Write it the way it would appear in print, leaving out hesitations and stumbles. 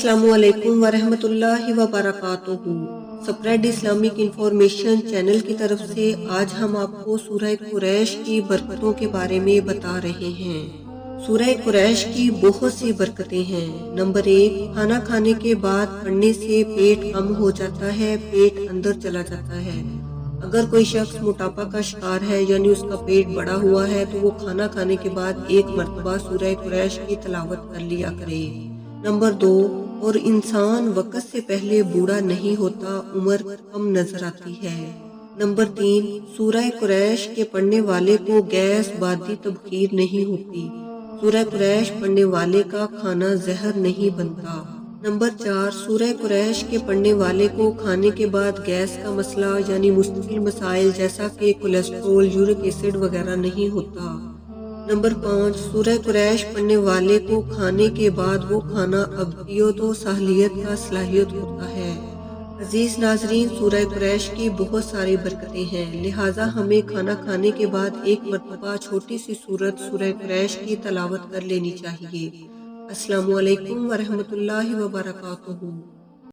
अस्सलामुअलैकुम वरहमतुल्लाहि वबरकातुहू। Spread Islamic information channel की तरफ से आज हम आपको सूरह कुरैश की बरकतों के बारे में बता रहे हैं। सूरह कुरैश की बहुत सी बरकतें हैं। नंबर 1, खाना खाने के बाद पढ़ने से पेट कम हो जाता है, पेट अंदर चला जाता है। अगर कोई शख्स मोटापा का शिकार है यानी उसका पेट बड़ा हुआ है तो वो खाना खाने के बाद एक मरतबा सूरह कुरैश की तिलावत कर लिया करे। नंबर 2, और इंसान वक्त से पहले बूढ़ा नहीं होता, उम्र कम नजर आती है। नंबर 3, सूरह कुरैश के पढ़ने वाले को गैस बादी तबखीर नहीं होती। सूरह कुरैश पढ़ने वाले का खाना जहर नहीं बनता। नंबर 4, सूरह कुरैश के पढ़ने वाले को खाने के बाद गैस का मसला यानी मुश्किल मसाइल जैसा कि कोलेस्ट्रोल, यूरिक एसिड वगैरह नहीं होता। नंबर 5, सूरह कुरैश पढ़ने वाले को खाने के बाद वो खाना अबदियत व सहलियत का सलाहियत होता है। अजीज नाजरीन, सूरह कुरैश की बहुत सारी बरकतें हैं, लिहाजा हमें खाना खाने के बाद एक मरतबा छोटी सी सूरत सूरह कुरैश की तलावत कर लेनी चाहिए। अस्सलामु अलैकुम वरहमतुल्लाहि वबरकातुहू।